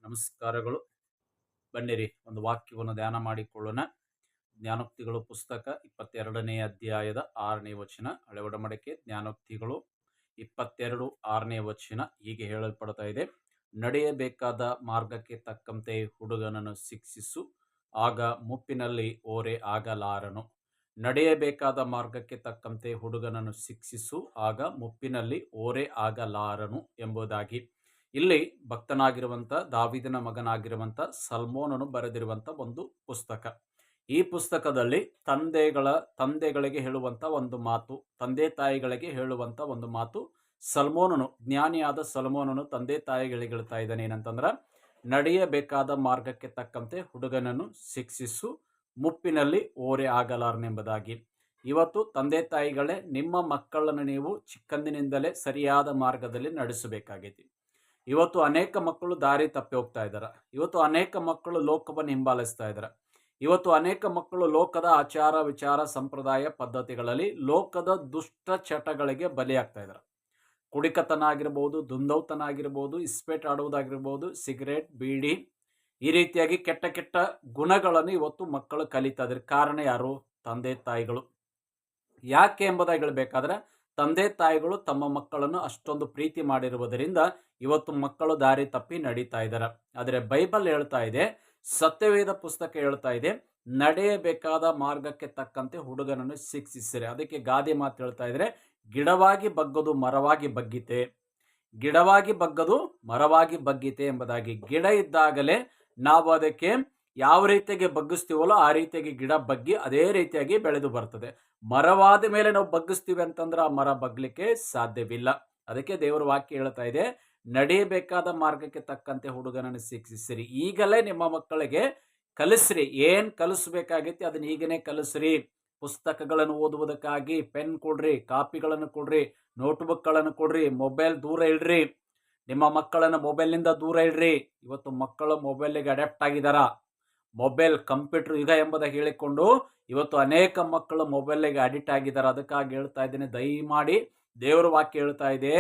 ನಮಸ್ಕಾರಗಳು. ಬನ್ನಿರಿ ಒಂದು ವಾಕ್ಯವನ್ನು ಧ್ಯಾನ ಮಾಡಿಕೊಳ್ಳೋಣ. ಜ್ಞಾನೋಕ್ತಿಗಳು ಪುಸ್ತಕ 22ನೇ ಅಧ್ಯಾಯದ 6ನೇ ವಚನ. ಹಳೆ ಒಡಂಬಡಿಕೆ ಜ್ಞಾನೋಕ್ತಿಗಳು 22 6ನೇ ವಚನ ಹೀಗೆ ಹೇಳಲ್ಪಡ್ತಾ ಇದೆ. ನಡೆಯಬೇಕಾದ ಮಾರ್ಗಕ್ಕೆ ತಕ್ಕಂತೆ ಹುಡುಗನನ್ನು ಶಿಕ್ಷಿಸು, ಆಗ ಮುಪ್ಪಿನಲ್ಲಿ ಓರೆ ಆಗಲಾರನು. ನಡೆಯಬೇಕಾದ ಮಾರ್ಗಕ್ಕೆ ತಕ್ಕಂತೆ ಹುಡುಗನನ್ನು ಶಿಕ್ಷಿಸು, ಆಗ ಮುಪ್ಪಿನಲ್ಲಿ ಓರೆ ಆಗಲಾರನು ಎಂಬುದಾಗಿ ಇಲ್ಲಿ ಭಕ್ತನಾಗಿರುವಂಥ ದಾವೀದನ ಮಗನಾಗಿರುವಂಥ ಸಲ್ಮೋನನು ಬರೆದಿರುವಂಥ ಒಂದು ಪುಸ್ತಕ. ಈ ಪುಸ್ತಕದಲ್ಲಿ ತಂದೆಗಳಿಗೆ ಹೇಳುವಂಥ ಒಂದು ಮಾತು, ತಂದೆ ತಾಯಿಗಳಿಗೆ ಹೇಳುವಂಥ ಒಂದು ಮಾತು. ಸಲ್ಮೋನನು, ಜ್ಞಾನಿಯಾದ ಸಲ್ಮೋನನು ತಂದೆ ತಾಯಿಗಳಿಗೆ ಹೇಳ್ತಾ ಇದ್ದಾನೆ ಏನಂತಂದ್ರೆ, ನಡೆಯಬೇಕಾದ ಮಾರ್ಗಕ್ಕೆ ತಕ್ಕಂತೆ ಹುಡುಗನನ್ನು ಶಿಕ್ಷಿಸು, ಮುಪ್ಪಿನಲ್ಲಿ ಓರೆ ಆಗಲಾರನೆಂಬುದಾಗಿ. ಇವತ್ತು ತಂದೆ ತಾಯಿಗಳೇ, ನಿಮ್ಮ ಮಕ್ಕಳನ್ನು ನೀವು ಚಿಕ್ಕಂದಿನಿಂದಲೇ ಸರಿಯಾದ ಮಾರ್ಗದಲ್ಲಿ ನಡೆಸಬೇಕಾಗೈತಿ. ಇವತ್ತು ಅನೇಕ ಮಕ್ಕಳು ದಾರಿ ತಪ್ಪಿ ಹೋಗ್ತಾ ಇದ್ದಾರೆ. ಇವತ್ತು ಅನೇಕ ಮಕ್ಕಳು ಲೋಕವನ್ನು ಹಿಂಬಾಲಿಸ್ತಾ ಇದ್ದಾರೆ. ಇವತ್ತು ಅನೇಕ ಮಕ್ಕಳು ಲೋಕದ ಆಚಾರ ವಿಚಾರ ಸಂಪ್ರದಾಯ ಪದ್ಧತಿಗಳಲ್ಲಿ ಲೋಕದ ದುಷ್ಟ ಚಟಗಳಿಗೆ ಬಲಿಯಾಗ್ತಾ ಇದ್ದಾರೆ. ಕುಡಿಕತನ ಆಗಿರ್ಬೋದು, ದುಂದೌತನ ಆಗಿರ್ಬೋದು, ಇಸ್ಪೇಟ್ ಆಡುವುದಾಗಿರ್ಬೋದು, ಸಿಗರೇಟ್, ಬೀಡಿ, ಈ ರೀತಿಯಾಗಿ ಕೆಟ್ಟ ಕೆಟ್ಟ ಗುಣಗಳನ್ನು ಇವತ್ತು ಮಕ್ಕಳು ಕಲಿತಾ ಇದ್ದಾರೆ. ಕಾರಣ ಯಾರು? ತಂದೆ ತಾಯಿಗಳು. ಯಾಕೆ ಎಂಬುದಾಗಿ ಹೇಳಬೇಕಾದ್ರೆ, ತಂದೆ ತಾಯಿಗಳು ತಮ್ಮ ಮಕ್ಕಳನ್ನು ಅಷ್ಟೊಂದು ಪ್ರೀತಿ ಮಾಡಿರುವುದರಿಂದ ಇವತ್ತು ಮಕ್ಕಳು ದಾರಿ ತಪ್ಪಿ ನಡೀತಾ ಇದ್ದಾರೆ. ಆದರೆ ಬೈಬಲ್ ಹೇಳ್ತಾ ಇದೆ, ಸತ್ಯವೇದ ಪುಸ್ತಕ ಹೇಳ್ತಾ ಇದೆ, ನಡೆಯಬೇಕಾದ ಮಾರ್ಗಕ್ಕೆ ತಕ್ಕಂತೆ ಹುಡುಗನನ್ನು ಶಿಕ್ಷಿಸಿರೆ. ಅದಕ್ಕೆ ಗಾದೆ ಮಾತು ಹೇಳ್ತಾ ಇದ್ರೆ, ಗಿಡವಾಗಿ ಬಗ್ಗದು ಮರವಾಗಿ ಬಗ್ಗಿತೆ, ಗಿಡವಾಗಿ ಬಗ್ಗದು ಮರವಾಗಿ ಬಗ್ಗಿತೆ ಎಂಬುದಾಗಿ. ಗಿಡ ಇದ್ದಾಗಲೇ ನಾವು ಅದಕ್ಕೆ ಯಾವ ರೀತಿಯಾಗಿ ಬಗ್ಗಿಸ್ತೀವಲ್ಲೋ ಆ ರೀತಿಯಾಗಿ ಗಿಡ ಬಗ್ಗಿ ಅದೇ ರೀತಿಯಾಗಿ ಬೆಳೆದು ಬರ್ತದೆ. ಮರವಾದ ಮೇಲೆ ನಾವು ಬಗ್ಗಿಸ್ತೀವಿ ಅಂತಂದ್ರೆ ಆ ಮರ ಬಗ್ಲಿಕ್ಕೆ ಸಾಧ್ಯವಿಲ್ಲ. ಅದಕ್ಕೆ ದೇವರ ವಾಕ್ಯ ಹೇಳ್ತಾ ಇದೆ, ನಡೆಯಬೇಕಾದ ಮಾರ್ಗಕ್ಕೆ ತಕ್ಕಂತೆ ಹುಡುಗನನ್ನು ಶಿಕ್ಷಿಸಿರಿ. ಈಗಲೇ ನಿಮ್ಮ ಮಕ್ಕಳಿಗೆ ಕಲಿಸ್ರಿ. ಏನ್ ಕಲಿಸ್ಬೇಕಾಗೈತಿ ಅದನ್ನ ಈಗನೇ ಕಲಿಸ್ರಿ. ಪುಸ್ತಕಗಳನ್ನು ಓದುವುದಕ್ಕಾಗಿ ಪೆನ್ ಕೊಡ್ರಿ, ಕಾಪಿಗಳನ್ನು ಕೊಡ್ರಿ, ನೋಟ್ಬುಕ್ಗಳನ್ನು ಕೊಡ್ರಿ, ಮೊಬೈಲ್ ದೂರ ಇಡ್ರಿ. ನಿಮ್ಮ ಮಕ್ಕಳನ್ನು ಮೊಬೈಲ್ನಿಂದ ದೂರ ಇಡ್ರಿ. ಇವತ್ತು ಮಕ್ಕಳು ಮೊಬೈಲ್ಗೆ ಅಡ್ಯಾಪ್ಟ್ ಆಗಿದಾರ. ಮೊಬೈಲ್ ಕಂಪ್ಯೂಟರ್ ಯುಗ ಎಂಬುದಾಗಿ ಹೇಳಿಕೊಂಡು ಇವತ್ತು ಅನೇಕ ಮಕ್ಕಳು ಮೊಬೈಲ್ಗೆ ಅಡಿಕ್ಟ್ ಆಗಿದ್ದಾರೆ. ಅದಕ್ಕಾಗಿ ಹೇಳ್ತಾ ಇದ್ದೇನೆ, ದಯಮಾಡಿ ದೇವರ ವಾಕ್ಯ ಹೇಳ್ತಾ ಇದೆ,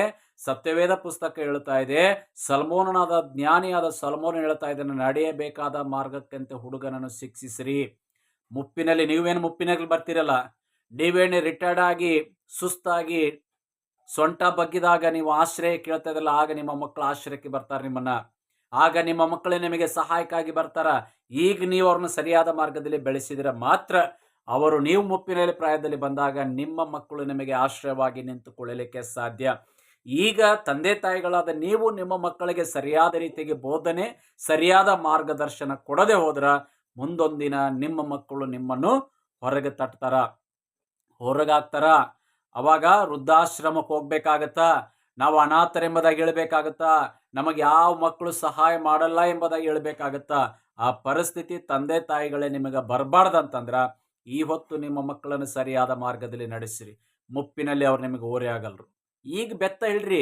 ಸತ್ಯವೇದ ಪುಸ್ತಕ ಹೇಳ್ತಾ ಇದೆ, ಸಲ್ಮೋನನಾದ ಜ್ಞಾನಿಯಾದ ಸಲ್ಮೋನ ಹೇಳ್ತಾ ಇದ್ದಾನೆ, ನಡೆಯಬೇಕಾದ ಮಾರ್ಗಕ್ಕಂತೆ ಹುಡುಗನನ್ನು ಶಿಕ್ಷಿಸಿರಿ. ಮುಪ್ಪಿನಲ್ಲಿ, ನೀವೇನು ಮುಪ್ಪಿನಲ್ಲಿ ಬರ್ತಿರಲ್ಲ, ನೀವೇನು ರಿಟೈರ್ಡ್ ಆಗಿ ಸುಸ್ತಾಗಿ ಸೊಂಟ ಬಗ್ಗಿದಾಗ ನೀವು ಆಶ್ರಯ ಕೇಳ್ತಾ ಇದ್ರಲ್ಲ, ಆಗ ನಿಮ್ಮ ಮಕ್ಕಳು ಆಶ್ರಯಕ್ಕೆ ಬರ್ತಾರೆ ನಿಮ್ಮನ್ನ. ಆಗ ನಿಮ್ಮ ಮಕ್ಕಳೇ ನಿಮಗೆ ಸಹಾಯಕ್ಕಾಗಿ ಬರ್ತಾರ. ಈಗ ನೀವು ಅವ್ರನ್ನ ಸರಿಯಾದ ಮಾರ್ಗದಲ್ಲಿ ಬೆಳೆಸಿದ್ರೆ ಮಾತ್ರ ಅವರು, ನೀವು ಮುಪ್ಪಿನಲ್ಲಿ ಪ್ರಾಯದಲ್ಲಿ ಬಂದಾಗ ನಿಮ್ಮ ಮಕ್ಕಳು ನಿಮಗೆ ಆಶ್ರಯವಾಗಿ ನಿಂತುಕೊಳ್ಳಲಿಕ್ಕೆ ಸಾಧ್ಯ. ಈಗ ತಂದೆ ತಾಯಿಗಳಾದ ನೀವು ನಿಮ್ಮ ಮಕ್ಕಳಿಗೆ ಸರಿಯಾದ ರೀತಿಗೆ ಬೋಧನೆ, ಸರಿಯಾದ ಮಾರ್ಗದರ್ಶನ ಕೊಡದೆ ಹೋದ್ರ ಮುಂದೊಂದಿನ ನಿಮ್ಮ ಮಕ್ಕಳು ನಿಮ್ಮನ್ನು ಹೊರಗೆ ತಟ್ತಾರ, ಹೊರಗಾಗ್ತಾರ. ಅವಾಗ ವೃದ್ಧಾಶ್ರಮಕ್ಕೆ ಹೋಗ್ಬೇಕಾಗತ್ತಾ, ನಾವು ಅನಾಥರೆಂಬುದಾಗಿ ಹೇಳ್ಬೇಕಾಗತ್ತಾ, ನಮಗೆ ಯಾವ ಮಕ್ಕಳು ಸಹಾಯ ಮಾಡಲ್ಲ ಎಂಬುದಾಗಿ ಹೇಳ್ಬೇಕಾಗತ್ತಾ. ಆ ಪರಿಸ್ಥಿತಿ ತಂದೆ ತಾಯಿಗಳೇ ನಿಮಗೆ ಬರಬಾರ್ದಂತಂದ್ರ ಈ ಹೊತ್ತು ನಿಮ್ಮ ಮಕ್ಕಳನ್ನು ಸರಿಯಾದ ಮಾರ್ಗದಲ್ಲಿ ನಡೆಸಿರಿ. ಮುಪ್ಪಿನಲ್ಲಿ ಅವ್ರು ನಿಮಗೆ ಓರೆ ಆಗಲ್ರು. ಈಗ ಬೆತ್ತ ಇಡ್ರಿ.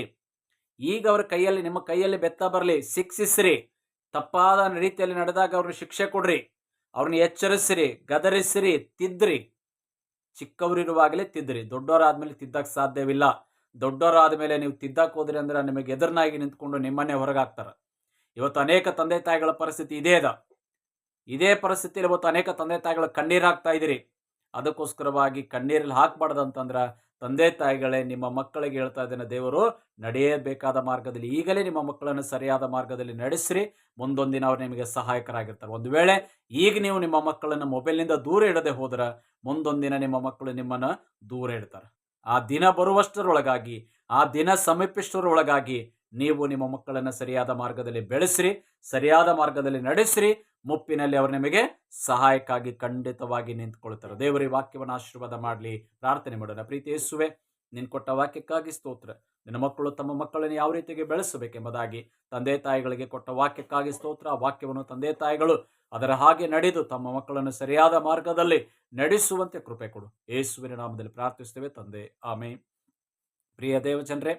ಈಗ ಅವ್ರ ಕೈಯಲ್ಲಿ, ನಿಮ್ಮ ಕೈಯಲ್ಲಿ ಬೆತ್ತ ಬರಲಿ, ಶಿಕ್ಷಿಸ್ರಿ. ತಪ್ಪಾದ ರೀತಿಯಲ್ಲಿ ನಡೆದಾಗ ಅವ್ರನ್ನ ಶಿಕ್ಷೆ ಕೊಡ್ರಿ, ಅವ್ರನ್ನ ಎಚ್ಚರಿಸಿರಿ, ಗದರಿಸಿರಿ, ತಿದ್ರಿ. ಚಿಕ್ಕವರಿರುವಾಗಲೇ ತಿದ್ರಿ. ದೊಡ್ಡವರಾದ್ಮೇಲೆ ತಿದ್ದಕ್ಕೆ ಸಾಧ್ಯವಿಲ್ಲ. ದೊಡ್ಡವರಾದ್ಮೇಲೆ ನೀವು ತಿದ್ದಕ್ಕೆ ಹೋದ್ರಿ ಅಂದ್ರೆ ನಿಮಗೆ ಎದುರ್ನಾಗಿ ನಿಂತ್ಕೊಂಡು ನಿಮ್ಮನ್ನೇ ಹೊರಗಾಕ್ತಾರ. ಇವತ್ತು ಅನೇಕ ತಂದೆ ತಾಯಿಗಳ ಪರಿಸ್ಥಿತಿ ಇದೇ ಪರಿಸ್ಥಿತಿಯಲ್ಲಿ ಇವತ್ತು ಅನೇಕ ತಂದೆ ತಾಯಿಗಳ ಕಣ್ಣೀರು ಹಾಕ್ತಾ ಇದ್ದೀರಿ. ಅದಕ್ಕೋಸ್ಕರವಾಗಿ ಕಣ್ಣೀರಲ್ಲಿ ಹಾಕ್ಬಾರ್ದಂತಂದ್ರ ತಂದೆ ತಾಯಿಗಳೇ, ನಿಮ್ಮ ಮಕ್ಕಳಿಗೆ ಹೇಳ್ತಾ ಇದ್ದೇನೆ, ದೇವರು ನಡೆಯಬೇಕಾದ ಮಾರ್ಗದಲ್ಲಿ ಈಗಲೇ ನಿಮ್ಮ ಮಕ್ಕಳನ್ನು ಸರಿಯಾದ ಮಾರ್ಗದಲ್ಲಿ ನಡೆಸ್ರಿ. ಮುಂದೊಂದಿನ ಅವ್ರು ನಿಮಗೆ ಸಹಾಯಕರಾಗಿರ್ತಾರೆ. ಒಂದು ವೇಳೆ ಈಗ ನೀವು ನಿಮ್ಮ ಮಕ್ಕಳನ್ನು ಮೊಬೈಲ್ನಿಂದ ದೂರ ಇಡದೆ ಹೋದ್ರೆ ಮುಂದೊಂದಿನ ನಿಮ್ಮ ಮಕ್ಕಳು ನಿಮ್ಮನ್ನು ದೂರ ಇಡ್ತಾರೆ. ಆ ದಿನ ಬರುವಷ್ಟರೊಳಗಾಗಿ, ಆ ದಿನ ಸಮೀಪಿಸುವರೊಳಗಾಗಿ ನೀವು ನಿಮ್ಮ ಮಕ್ಕಳನ್ನು ಸರಿಯಾದ ಮಾರ್ಗದಲ್ಲಿ ಬೆಳೆಸ್ರಿ, ಸರಿಯಾದ ಮಾರ್ಗದಲ್ಲಿ ನಡೆಸ್ರಿ. ಮುಪ್ಪಿನಲ್ಲಿ ಅವರು ನಿಮಗೆ ಸಹಾಯಕ್ಕಾಗಿ ಖಂಡಿತವಾಗಿ ನಿಂತುಕೊಳ್ತಾರೆ. ದೇವರ ವಾಕ್ಯವನ್ನು ಆಶೀರ್ವಾದ ಮಾಡಲಿ. ಪ್ರಾರ್ಥನೆ ಮಾಡೋಣ. ಪ್ರೀತಿ ಯೇಸುವೆ, ನೀನು ಕೊಟ್ಟ ವಾಕ್ಯಕ್ಕಾಗಿ ಸ್ತೋತ್ರ. ನಿನ್ನ ಮಕ್ಕಳು ತಮ್ಮ ಮಕ್ಕಳನ್ನು ಯಾವ ರೀತಿಗೆ ಬೆಳೆಸಬೇಕೆಂಬುದಾಗಿ ತಂದೆ ತಾಯಿಗಳಿಗೆ ಕೊಟ್ಟ ವಾಕ್ಯಕ್ಕಾಗಿ ಸ್ತೋತ್ರ. ಆ ವಾಕ್ಯವನ್ನು ತಂದೆ ತಾಯಿಗಳು ಅದರ ಹಾಗೆ ನಡೆದು ತಮ್ಮ ಮಕ್ಕಳನ್ನು ಸರಿಯಾದ ಮಾರ್ಗದಲ್ಲಿ ನಡೆಸುವಂತೆ ಕೃಪೆ ಕೊಡು. ಯೇಸುವಿನ ನಾಮದಲ್ಲಿ ಪ್ರಾರ್ಥಿಸ್ತೇವೆ ತಂದೆ, ಆಮೆನ್. ಪ್ರಿಯ ದೇವಜನರೇ,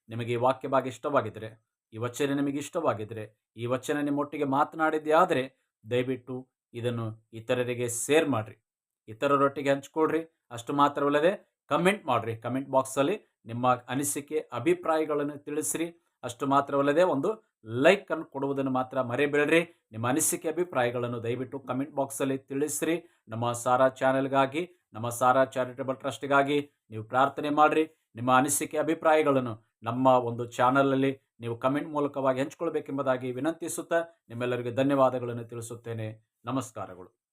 ನಿಮಗೆ ಈ ವಾಕ್ಯ ಭಾಗ ಇಷ್ಟವಾಗಿದ್ದರೆ, ಈ ವಚನ ನಿಮಗೆ ಇಷ್ಟವಾಗಿದ್ದರೆ, ಈ ವಚನ ನಿಮ್ಮೊಟ್ಟಿಗೆ ಮಾತನಾಡಿದ್ದೇ ಆದರೆ ದಯವಿಟ್ಟು ಇದನ್ನು ಇತರರಿಗೆ ಶೇರ್ ಮಾಡಿರಿ, ಇತರರೊಟ್ಟಿಗೆ ಹಂಚ್ಕೊಳ್ರಿ. ಅಷ್ಟು ಮಾತ್ರವಲ್ಲದೆ ಕಮೆಂಟ್ ಮಾಡಿರಿ. ಕಮೆಂಟ್ ಬಾಕ್ಸಲ್ಲಿ ನಿಮ್ಮ ಅನಿಸಿಕೆ ಅಭಿಪ್ರಾಯಗಳನ್ನು ತಿಳಿಸ್ರಿ. ಅಷ್ಟು ಮಾತ್ರವಲ್ಲದೆ ಒಂದು ಲೈಕ್ ಅನ್ನು ಕೊಡುವುದನ್ನು ಮಾತ್ರ ಮರೆಯಬೇಡ್ರಿ. ನಿಮ್ಮ ಅನಿಸಿಕೆ ಅಭಿಪ್ರಾಯಗಳನ್ನು ದಯವಿಟ್ಟು ಕಮೆಂಟ್ ಬಾಕ್ಸಲ್ಲಿ ತಿಳಿಸ್ರಿ. ನಮ್ಮ ಸಾರಾ ಚಾನೆಲ್ಗಾಗಿ, ನಮ್ಮ ಸಾರಾ ಚಾರಿಟಬಲ್ ಟ್ರಸ್ಟ್ಗಾಗಿ ನೀವು ಪ್ರಾರ್ಥನೆ ಮಾಡಿರಿ. ನಿಮ್ಮ ಅನಿಸಿಕೆ ಅಭಿಪ್ರಾಯಗಳನ್ನು ನಮ್ಮ ಒಂದು ಚಾನಲಲ್ಲಿ ನೀವು ಕಮೆಂಟ್ ಮೂಲಕವಾಗಿ ಹಂಚಿಕೊಳ್ಬೇಕೆಂಬುದಾಗಿ ವಿನಂತಿಸುತ್ತಾ ನಿಮ್ಮೆಲ್ಲರಿಗೂ ಧನ್ಯವಾದಗಳನ್ನು ತಿಳಿಸುತ್ತೇನೆ. ನಮಸ್ಕಾರಗಳು.